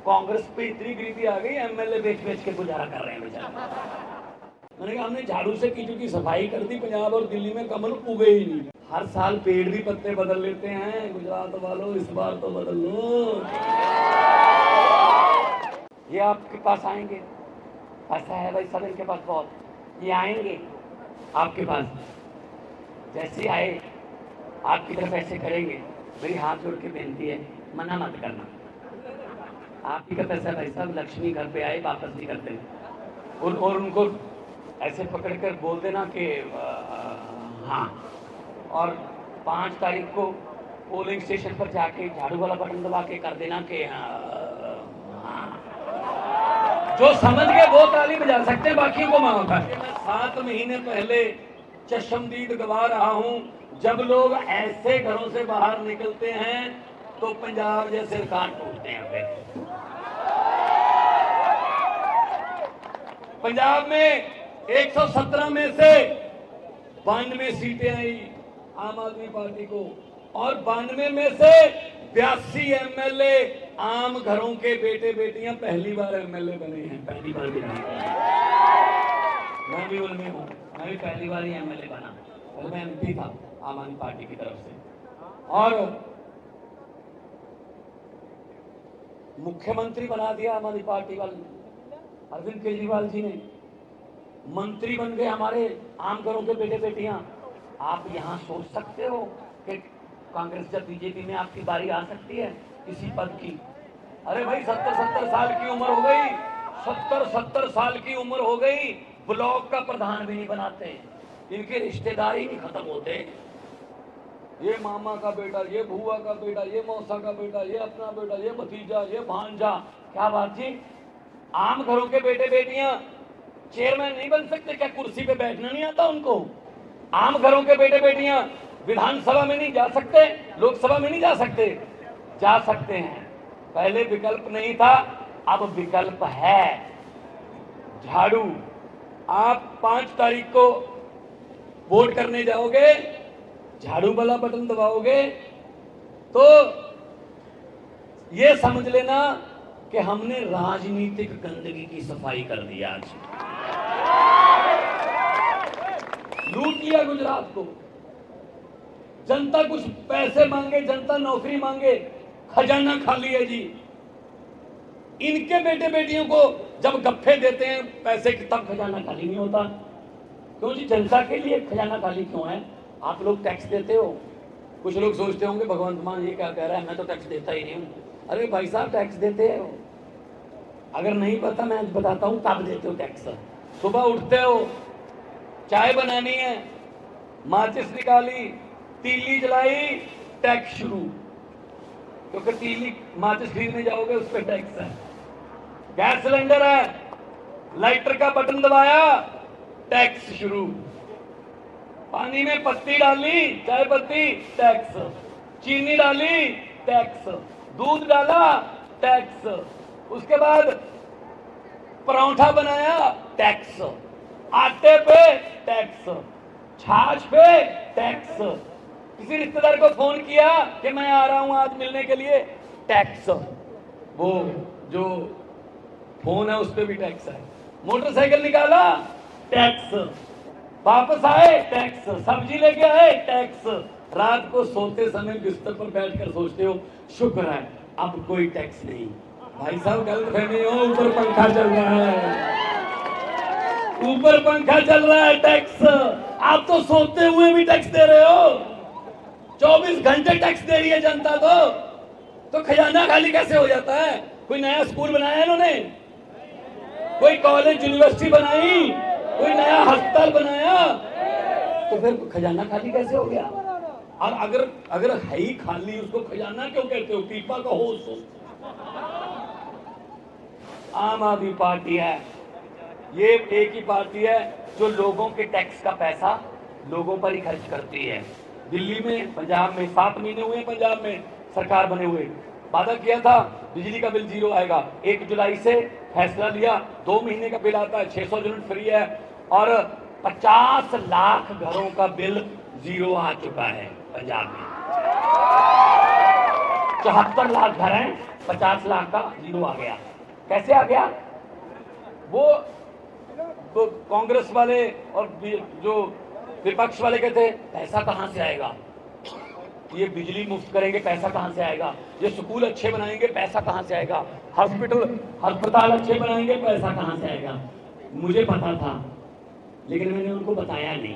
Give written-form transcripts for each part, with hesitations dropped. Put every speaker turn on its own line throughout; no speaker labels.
कांग्रेस पे इतनी गरीबी आ गई, एमएलए बेच बेच के गुजारा कर रहे हैं बेचारे। मैंने कहा हमने झाड़ू से कीचड़ की सफाई कर दी, पंजाब और दिल्ली में कमल उगे ही नहीं। हर साल पेड़ भी पत्ते बदल लेते हैं, गुजरात वालों इस बार तो बदल लो। ये आपके पास आएंगे, पैसा है भाई सब इनके पास बहुत, ये आएंगे आपके पास, जैसे आए आपकी तरफ ऐसे करेंगे। मेरी हाथ जोड़ के बेनती है, मना मत करना। आप ही का पैसा भाई साहब, लक्ष्मी घर पे आए वापस नहीं करते। और उनको ऐसे पकड़ कर बोल देना कि हाँ, और 5 तारीख को पोलिंग स्टेशन पर जाके झाड़ू वाला बटन दबा के कर देना कि हाँ। जो समझ गए वो ताली बजा सकते हैं, बाकी को मांग होता है। 7 महीने पहले चश्मदीद गवा रहा हूं, जब लोग ऐसे घरों से बाहर निकलते हैं तो पंजाब जैसे रिकॉर्ड टूटते हैं। पंजाब में 117 में से 92 सीटें आई आम आदमी पार्टी को, और 92 में से 82 एमएलए आम घरों के बेटे बेटियां पहली बार एमएलए बने हैं। पहली बार भी नहीं, मैं भी उनमें हूं, मैं भी पहली बार ही एमएलए बना। पहले मैं एमपी था आम आदमी पार्टी की तरफ से, और मुख्यमंत्री बना दिया आम आदमी पार्टी वाले अरविंद केजरीवाल जी ने। मंत्री बन गए हमारे आम घरों के बेटे बेटियां। आप यहां सोच सकते हो कि कांग्रेस जब बीजेपी में आपकी बारी आ सकती है किसी पद की? अरे भाई 70 साल की उम्र हो गई, 70 साल की उम्र हो गई, ब्लॉक का प्रधान भी नहीं बनाते, इनके रिश्तेदारी नहीं खत्म होते। ये मामा का बेटा, ये बुआ का बेटा, ये मौसा का बेटा, ये अपना बेटा, ये भतीजा, ये भांजा। क्या बात जी, आम घरों के बेटे बेटियां चेयरमैन नहीं बन सकते क्या? कुर्सी पे बैठना नहीं आता उनको? आम घरों के बेटे बेटियां विधानसभा में नहीं जा सकते, लोकसभा में नहीं जा सकते? जा सकते हैं। पहले विकल्प नहीं था, अब विकल्प है। झाड़ू, आप 5 तारीख को वोट करने जाओगे, झाड़ू वाला बटन दबाओगे तो ये समझ लेना कि हमने राजनीतिक गंदगी की सफाई कर दी। आज लूट लिया गुजरात को, जनता कुछ पैसे मांगे, जनता नौकरी मांगे, खजाना खाली है जी। इनके बेटे बेटियों को जब गप्फे देते हैं पैसे की, तब खजाना खाली नहीं होता। क्यों जी, जनता के लिए खजाना खाली क्यों है? आप लोग टैक्स देते हो। कुछ लोग सोचते होंगे भगवंत मान ये क्या कह रहा है, मैं तो टैक्स देता ही नहीं हूं। अरे भाई साहब, टैक्स देते हो, अगर नहीं पता मैं बताता हूं कब देते हो टैक्स। सुबह उठते हो, चाय बनानी है, माचिस निकाली, तीली जलाई, टैक्स शुरू, क्योंकि तीली माचिस खरीदने जाओगे उस पर टैक्स है। गैस सिलेंडर है, लाइटर का बटन दबाया, टैक्स शुरू। पानी में पत्ती डाली, चाय पत्ती, टैक्स। चीनी डाली, टैक्स। दूध डाला, टैक्स। उसके बाद परांठा बनाया, टैक्स। आटे पे टैक्स, छाछ पे टैक्स। किसी रिश्तेदार को फोन किया कि मैं आ रहा हूं आज मिलने के लिए, टैक्स। वो जो फोन है उस पर भी टैक्स है। मोटरसाइकिल निकाला, टैक्स। वापस आए, टैक्स। सब्जी लेके आए, टैक्स। रात को सोते समय बिस्तर पर बैठकर सोचते हो शुक्र है अब कोई टैक्स नहीं। भाई साहब गलतफहमी हो, ऊपर पंखा चल रहा है, ऊपर पंखा चल रहा है, टैक्स। आप तो सोते हुए भी टैक्स दे रहे हो। 24 घंटे टैक्स दे रही है जनता। तो खजाना खाली कैसे हो जाता है? कोई नया स्कूल बनाया इन्होंने, कोई कॉलेज यूनिवर्सिटी बनाई, कोई नया अस्पताल बनाया, तो फिर खजाना खाली कैसे हो गया? और अगर है ही खाली, उसको खजाना क्यों कहते हो? पीपा का होश। आम आदमी पार्टी है, ये एक ही पार्टी है जो लोगों के टैक्स का पैसा लोगों पर ही खर्च करती है। दिल्ली में, पंजाब में 7 महीने हुए पंजाब में सरकार बने हुए, वादा किया था बिजली का बिल 0 आएगा। 1 जुलाई से फैसला लिया, 2 महीने का बिल आता है, 600 यूनिट फ्री है, और 50 लाख घरों का बिल 0 आ चुका है पंजाब में। 74 लाख घर हैं, 50 लाख का जीरो आ गया। कैसे आ गया? वो तो कांग्रेस वाले और जो विपक्ष वाले कहते पैसा कहां से आएगा, ये बिजली मुफ्त करेंगे पैसा कहां से आएगा, ये स्कूल अच्छे बनाएंगे पैसा कहां से आएगा, अस्पताल अच्छे बनाएंगे पैसा कहां से आएगा। मुझे पता था लेकिन मैंने उनको बताया नहीं।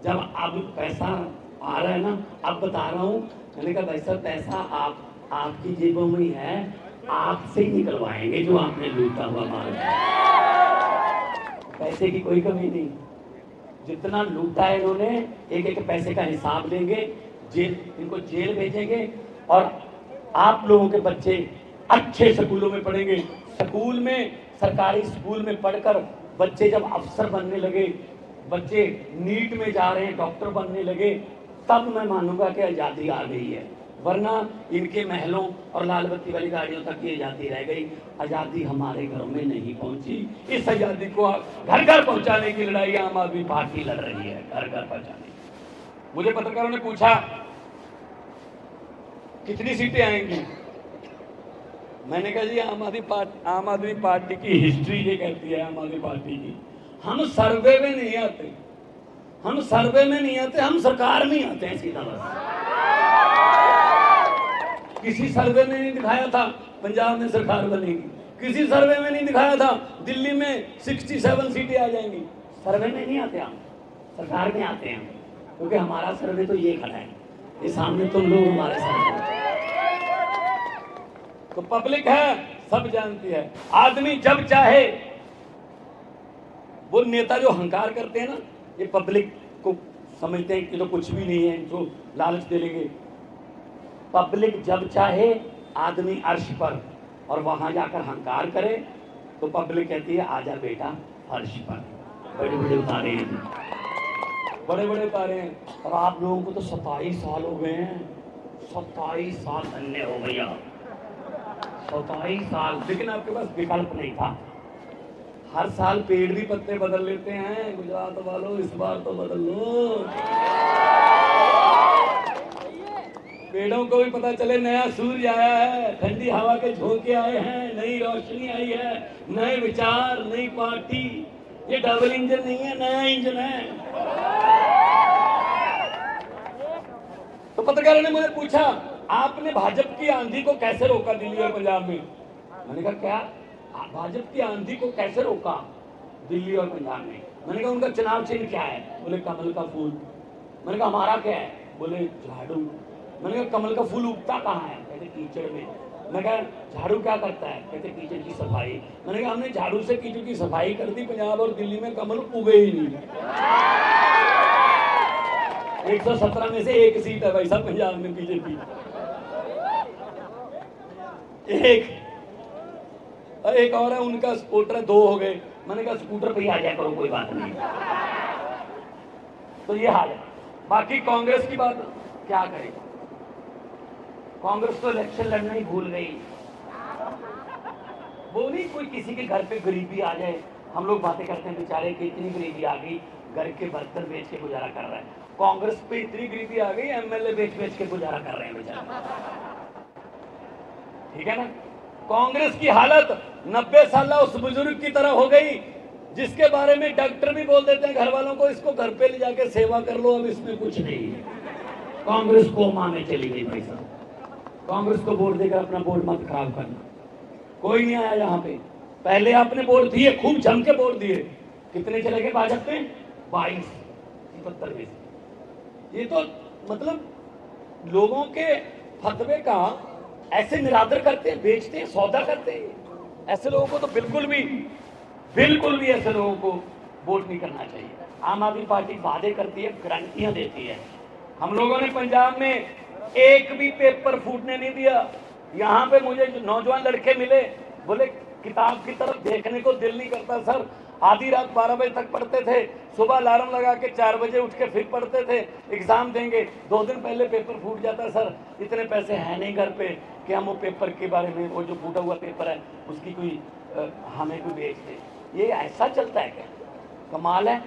जब अब पैसा आ रहा है ना, अब बता रहा हूं। मैंने कहा भाई साहब पैसा आपकी जेबों में है, आपसे ही निकलवाएंगे जो आपने लूटा हुआ माल। पैसे की कोई कमी नहीं, जितना लूटा है इन्होंने एक एक पैसे का हिसाब लेंगे, इनको जेल भेजेंगे और आप लोगों के बच्चे अच्छे स्कूलों में पढ़ेंगे। स्कूल में, सरकारी स्कूल में पढ़कर बच्चे जब अफसर बनने लगे, बच्चे नीट में जा रहे हैं, डॉक्टर बनने लगे, तब मैं मानूंगा कि आज़ादी आ गई है। वरना इनके महलों और लाल बत्ती वाली गाड़ियों तक ये आज़ादी रह गई। आज़ादी हमारे घरों में नहीं पहुंची। इस आज़ादी को घर घर पहुंचाने की लड़ाई आम आदमी पार्टी लड़ रही है, घर घर पहुंचाने। मुझे पत्रकारों ने पूछा कितनी सीटें आएंगी, मैंने कहा जी आम आदमी पार्टी की हिस्ट्री ये कहती है, आम आदमी पार्टी की, हम सर्वे में नहीं आते, हम सर्वे में नहीं आते, हम सरकार में आते हैं सीधा। बस किसी सर्वे में नहीं दिखाया था पंजाब में सरकार बनेगी, किसी सर्वे में नहीं दिखाया था दिल्ली में 67 सीटें आ जाएंगी। सर्वे में नहीं आते हम, सरकार में आते हैं, क्योंकि हमारा सर्वे तो ये खड़ा है, ये सामने तुम लोग हमारे सर्वे। तो पब्लिक है, सब जानती है। आदमी जब चाहे, वो नेता जो अहंकार करते हैं ना, ये पब्लिक को समझते हैं कि तो कुछ भी नहीं है, जो लालच दे लेंगे। पब्लिक जब चाहे आदमी अर्श पर और वहां जाकर अहंकार करे तो पब्लिक कहती है आजा बेटा फर्श पर। बड़े बड़े उतारे हैं, बड़े बड़े उतारे हैं। और आप लोगों को तो 27 साल हो गए हैं, 27 साल धन्य हो गया, 27 साल। लेकिन आपके पास विकल्प नहीं था। हर साल पेड़ भी पत्ते बदल लेते हैं गुजरात वालों, इस बार तो बदल लो। पेड़ों को भी पता चले नया सूर्य आया है, ठंडी हवा के झोंके आए हैं, नई रोशनी आई है, नए विचार, नई पार्टी। ये डबल इंजन नहीं है, नया इंजन है। तो पत्रकारों ने मुझे पूछा आपने भाजपा की आंधी को कैसे रोका दिल्ली और पंजाब में। मैंने कहा क्या भाजपा की आंधी को कैसे रोका दिल्ली और पंजाब में? मैंने कहा उनका चुनाव चिन्ह क्या है? बोले कमल का फूल। मैंने कहा हमारा क्या है? बोले झाड़ू। मैंने कहा कमल का फूल उगता कहाँ है? कहते कीचड़ में। मैंने कहा झाड़ू क्या करता है? कहते कीचड़ की सफाई। मैंने कहा हमने झाड़ू से कीचड़ की सफाई कर दी, पंजाब और दिल्ली में कमल उगे ही नहीं। 117 में से एक सीट है भाई साहब पंजाब में बीजेपी, एक और है, उनका स्कूटर 2 हो गए। मैंने कहा स्कूटर पे ही आ जाए करो, कोई बात नहीं। तो ये हाल है। बाकी कांग्रेस की बात क्या करेगा? कांग्रेस तो इलेक्शन लड़ना ही भूल गई। वो नहीं कोई किसी के घर पे गरीबी आ जाए, हम लोग बातें करते हैं बेचारे की इतनी गरीबी आ गई, घर के बर्तन बेच के गुजारा कर रहा है। कांग्रेस पे इतनी गरीबी आ गई, एमएलए बेच के गुजारा कर रहे हैं बेचारे। ठीक है ना? कांग्रेस की हालत 90 साल उस बुजुर्ग की तरह हो गई जिसके बारे में डॉक्टर भी बोल देते हैं घर वालों को, इसको घर पे ले जाके सेवा कर लो, अब इसमें कुछ नहीं है। कांग्रेस कोमा में चली गई भाई साहब। कांग्रेस को वोट देकर अपना वोट मत खराब करना। कोई नहीं आया यहाँ पे। पहले आपने वोट दिए, खूब जम के वोट दिए, कितने चले गए भाजपा में? 22-73 में से। ये तो मतलब लोगों के फतवे का ऐसे निरादर करते हैं, बेचते हैं, सौदा करते हैं। ऐसे लोगों को तो बिल्कुल भी ऐसे लोगों को वोट नहीं करना चाहिए। आम आदमी पार्टी वादे करती है, गारंटियां देती है। हम लोगों ने पंजाब में एक भी पेपर फूटने नहीं दिया। यहाँ पे मुझे जो नौजवान लड़के मिले, बोले किताब की तरफ देखने को दिल नहीं करता सर, आधी रात 12 बजे तक पढ़ते थे, सुबह अलार्म लगा के 4 बजे उठ के फिर पढ़ते थे, एग्जाम देंगे 2 दिन पहले पेपर फूट जाता सर, इतने पैसे हैं नहीं घर पे कि हम वो पेपर के बारे में, वो जो फूटा हुआ पेपर है उसकी कोई हमें कोई बेच दे। ये ऐसा चलता है क्या? कमाल है।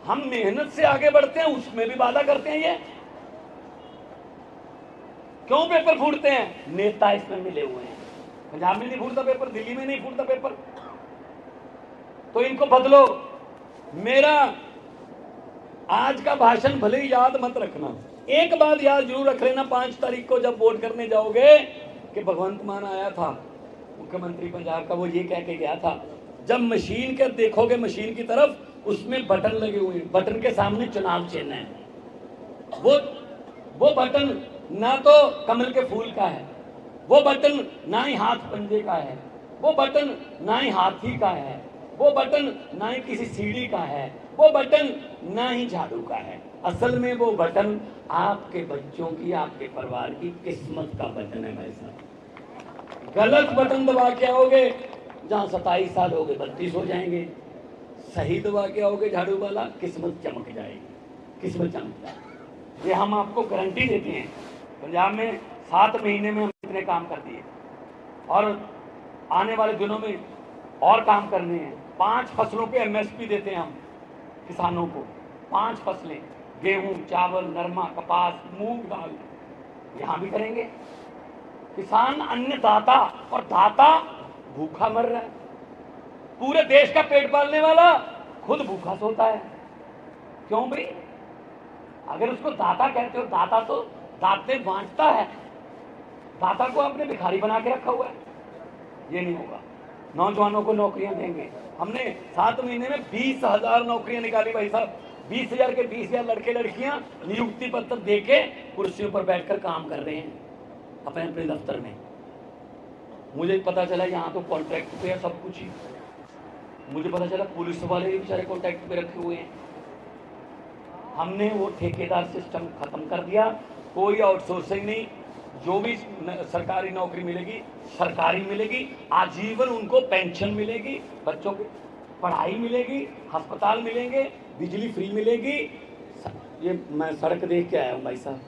हम मेहनत से आगे बढ़ते हैं, उसमें भी वादा करते हैं। ये क्यों पेपर फूटते हैं? नेता इसमें मिले हुए हैं। पंजाब में नहीं फूटता पेपर, दिल्ली में नहीं फूटता पेपर, तो इनको बदलो। मेरा आज का भाषण भले ही याद मत रखना, एक बात याद जरूर रख लेना, 5 तारीख को जब वोट करने जाओगे कि भगवंत मान आया था मुख्यमंत्री पंजाब का, वो ये कह के गया था, जब मशीन के देखोगे मशीन की तरफ, उसमें बटन लगे हुए हैं, बटन के सामने चुनाव चिन्ह है। वो बटन ना तो कमल के फूल का है, वो बटन ना ही हाथ पंजे का है, वो बटन ना ही हाथी का है, वो बटन ना ही किसी सीढ़ी का है, वो बटन ना ही झाड़ू का है। असल में वो बटन आपके बच्चों की, आपके परिवार की किस्मत का बटन है भाई साहब। गलत बटन दबा के आओगे, जहां 27 साल हो गए 32 हो जाएंगे। सही दबा के आओगे झाड़ू वाला, किस्मत चमक जाएगी, किस्मत चमक जाएगी। ये हम आपको गारंटी देते हैं। पंजाब में 7 महीने में हम इतने काम कर दिए, और आने वाले दिनों में और काम करने हैं। 5 फसलों पे MSP देते हैं हम किसानों को, 5 फसलें, गेहूं, चावल, नरमा, कपास, मूंग, दाल, यहां भी करेंगे। किसान अन्नदाता, और दाता भूखा मर रहा है। पूरे देश का पेट पालने वाला खुद भूखा सोता है। क्यों भाई? अगर उसको दाता कहते हो, दाता तो दाते बांटता है, दाता को आपने भिखारी बना के रखा हुआ है। ये नहीं होगा। नौजवानों को नौकरियां देंगे। हमने 7 महीने में 20,000 नौकरियां निकाली भाई साहब। 20,000 के 20,000 लड़के लड़कियां नियुक्ति पत्र देके कुर्सियों पर बैठकर काम कर रहे हैं अपने अपने दफ्तर में। मुझे पता चला यहाँ तो कॉन्ट्रैक्ट पे है सब कुछ ही। मुझे पता चला पुलिस वाले भी बेचारे कॉन्ट्रैक्ट पे रखे हुए हैं। हमने वो ठेकेदार सिस्टम खत्म कर दिया, कोई आउटसोर्सिंग नहीं। जो भी सरकारी नौकरी मिलेगी सरकारी मिलेगी, आजीवन उनको पेंशन मिलेगी, बच्चों की पढ़ाई मिलेगी, अस्पताल मिलेंगे, बिजली फ्री मिलेगी। ये मैं सड़क देख के आया हूँ भाई साहब।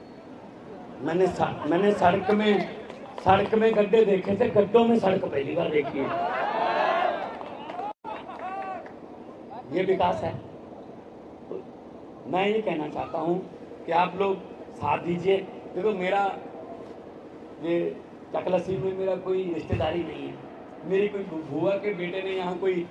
मैंने सड़क में गड्ढे देखे थे, गड्ढों में सड़क पहली बार देखी है। ये विकास है। तो मैं ये कहना चाहता हूँ कि आप लोग साथ दीजिए। देखो मेरा ये चकलसी में मेरा कोई रिश्तेदारी नहीं है, मेरी कोई बुआ के बेटे ने यहाँ कोई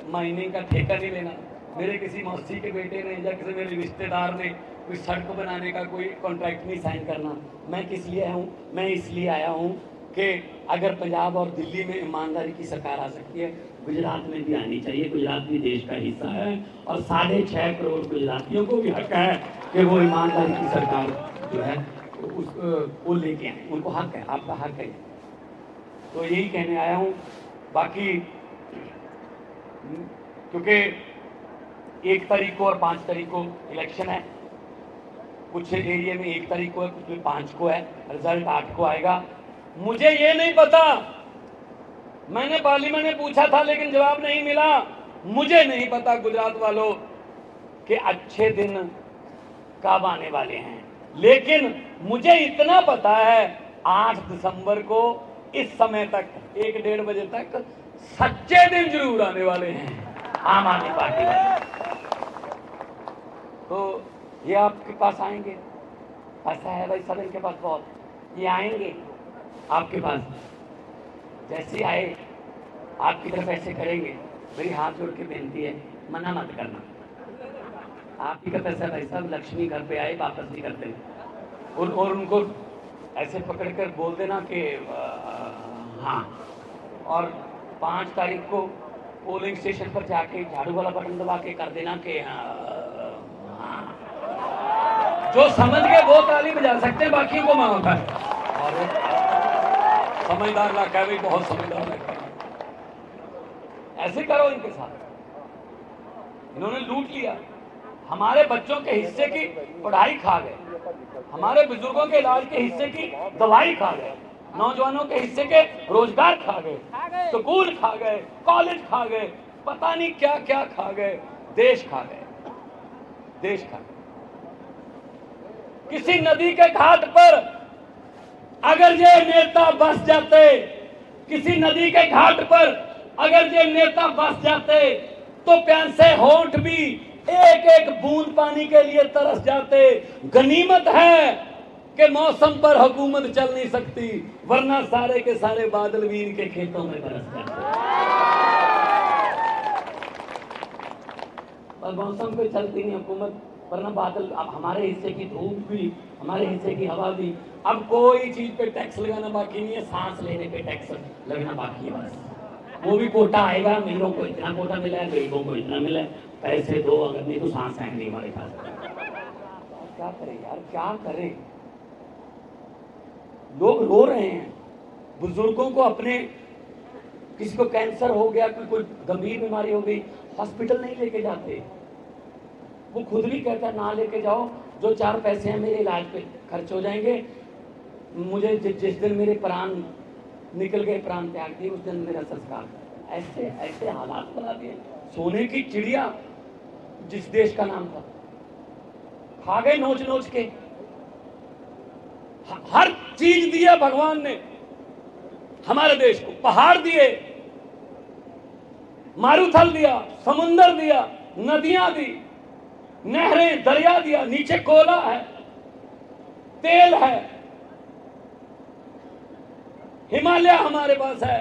महीने का ठेका नहीं लेना, मेरे किसी मौसी के बेटे ने या किसी मेरे रिश्तेदार ने कोई सड़क बनाने का कोई कॉन्ट्रैक्ट नहीं साइन करना। मैं किस लिए आया हूँ? मैं इसलिए आया हूँ कि अगर पंजाब और दिल्ली में ईमानदारी की सरकार आ सकती है, गुजरात में भी आनी चाहिए। गुजरात भी देश का हिस्सा है और 6.5 करोड़ गुजरातियों को भी हक है कि वो ईमानदारी की सरकार जो है वो लेके आए। उनको हक है, आपका हक है। तो यही कहने आया हूँ। बाकी क्योंकि 1 तारीख को और 5 तारीख को इलेक्शन है, कुछ एरिया में 1 तारीख को है, कुछ में 5 को है, रिजल्ट 8 को आएगा। मुझे ये नहीं पता, मैंने पार्लियामेंट में पूछा था लेकिन जवाब नहीं मिला। मुझे नहीं पता गुजरात वालों के अच्छे दिन कब आने वाले हैं, लेकिन मुझे इतना पता है 8 दिसंबर को इस समय तक 1-1.5 बजे तक सच्चे दिन जरूर आने वाले हैं आम आदमी पार्टी वाले। तो ये आपके पास आएंगे, ऐसा है भाई सब इनके पास बहुत, ये आएंगे आपके पास, जैसे आए आपकी तरफ ऐसे करेंगे। मेरी हाथ जोड़ के बेनती है, मना मत करना। आप ही का पैसा भाई साहब, लक्ष्मी घर पे आए वापस नहीं करते। और उनको ऐसे पकड़ कर बोल देना कि हाँ, और 5 तारीख को पोलिंग स्टेशन पर जाके झाड़ू वाला बटन दबा के कर देना कि हाँ। जो समझ गए वो ताली बजा सकते हैं, बाकी को माँ होता है। और समझदार इलाका है, बहुत समझदार इलाका है। ऐसे करो इनके साथ। इन्होंने लूट लिया, हमारे बच्चों के हिस्से की पढ़ाई खा गए, हमारे बुजुर्गों के इलाज के हिस्से की दवाई खा गए, नौजवानों के हिस्से के रोजगार खा गए, स्कूल खा गए, कॉलेज खा गए, पता नहीं क्या क्या खा गए, देश खा गए, देश खा गए। किसी नदी के घाट पर अगर ये नेता बस जाते, किसी नदी के घाट पर अगर ये नेता बस जाते तो प्यासे होंठ भी एक एक बूंद पानी के लिए तरस जाते। गनीमत है कि मौसम पर हुकूमत चल नहीं सकती, वरना सारे के सारे बादल भी इनके खेतों में बरस जाते। और मौसम पे चलती नहीं हुकूमत, वरना बादल, अब हमारे हिस्से की धूप भी, हमारे हिस्से की हवा भी। अब कोई चीज पे टैक्स लगाना बाकी नहीं है, सांस लेने पे टैक्स लगना बाकी है बस। वो भी कोटा आएगा, अमीरों को इतना कोटा मिला है, गरीबों को इतना मिला है, पैसे दो, अगर नहीं तो सांस है नहीं हमारे पास। क्या करें यार, क्या करें? लोग रो रहे हैं, बुजुर्गों को अपने, किसी को कैंसर हो गया, कोई गंभीर बीमारी हो गई, हॉस्पिटल नहीं लेके जाते। वो खुद भी कहता ना लेके जाओ, जो 4 पैसे हैं मेरे इलाज पे खर्च हो जाएंगे, मुझे जिस दिन मेरे प्राण निकल गए, प्राण त्याग दिए, उस दिन मेरा संस्कार। ऐसे ऐसे हालात बना दिए। सोने की चिड़िया जिस देश का नाम था, खा गए नोच नोच के। हर चीज दिया भगवान ने हमारे देश को, पहाड़ दिए, मारूथल दिया, समुंदर दिया, नदियां दी, नहरें, दरिया दिया, नीचे कोयला है, तेल है, हिमालय हमारे पास है।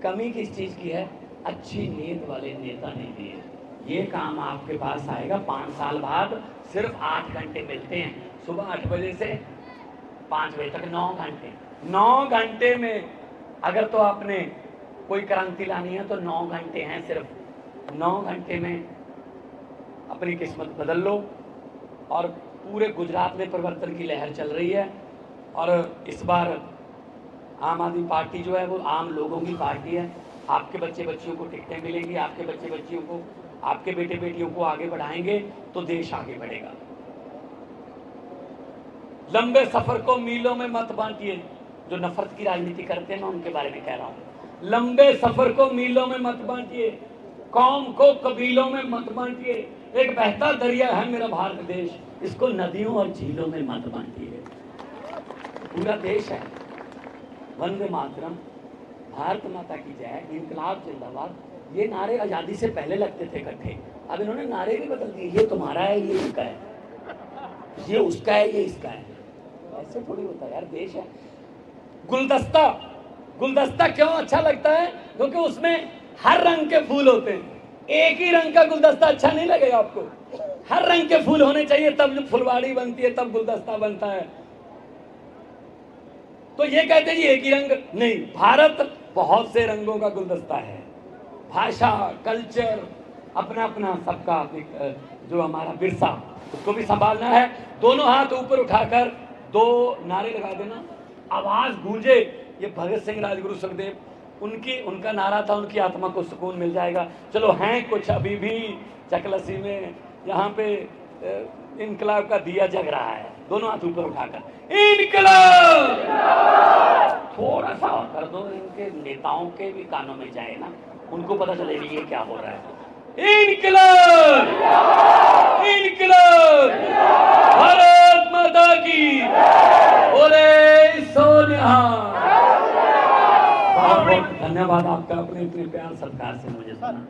कमी किस चीज की है? अच्छी नीयत वाले नेता नहीं दिए। ये काम आपके पास आएगा 5 साल बाद। सिर्फ 8 घंटे मिलते हैं, सुबह 8 बजे से 5 बजे तक, 9 घंटे। 9 घंटे में अगर तो आपने कोई क्रांति लानी है तो 9 घंटे हैं सिर्फ। 9 घंटे में अपनी किस्मत बदल लो। और पूरे गुजरात में परिवर्तन की लहर चल रही है। और इस बार आम आदमी पार्टी जो है वो आम लोगों की पार्टी है। आपके बच्चे बच्चियों को टिकटें मिलेंगी, आपके बच्चे बच्चियों को, आपके बेटे बेटियों को आगे बढ़ाएंगे तो देश आगे बढ़ेगा। लंबे सफर को मीलों में मत बांटिए। जो नफरत की राजनीति करते हैं मैं उनके बारे में कह रहा हूं। लंबे सफर को मीलों में मत बांटिए, कौम को कबीलों में मत बांटिए। एक बहता दरिया है मेरा भारत देश, इसको नदियों और झीलों में मत बांटिए। पूरा देश है। वंदे मातरम, भारत माता की जय, इनकलाब जिंदाबाद, ये नारे आजादी से पहले लगते थे इकट्ठे। अब इन्होंने नारे भी बदल दिए, ये तुम्हारा है, ये इसका है, ये उसका है, ये इसका है। ऐसे थोड़ी होता है यार, देश है। गुलदस्ता, गुलदस्ता क्यों अच्छा लगता है? क्योंकि उसमें हर रंग के फूल होते हैं। एक ही रंग का गुलदस्ता अच्छा नहीं लगेगा आपको, हर रंग के फूल होने चाहिए, तब फुलवाड़ी बनती है, तब गुलदस्ता बनता है। तो ये कहते हैं जी एक ही रंग नहीं, भारत बहुत से रंगों का गुलदस्ता है। भाषा, कल्चर, अपना अपना सबका जो हमारा विरसा, उसको भी संभालना है। दोनों हाथ ऊपर उठाकर 2 नारे लगा देना, आवाज गूंजे। ये भगत सिंह, राजगुरु, सुखदेव, उनका नारा था, उनकी आत्मा को सुकून मिल जाएगा। चलो हैं कुछ अभी भी चकलसी में, यहाँ पे इनकलाब का दिया जग रहा है। दोनों हाथ ऊपर उठाकर इनकलाब थोड़ा सा कर दो, इनके नेताओं के भी कानों में जाए ना, उनको पता चले ये क्या हो रहा है। इनकलाब, इनकलाब, भारत माता की बोले सो निहाल। बहुत बहुत धन्यवाद आपका, अपने इतने प्यार सत्कार से मुझे सुना।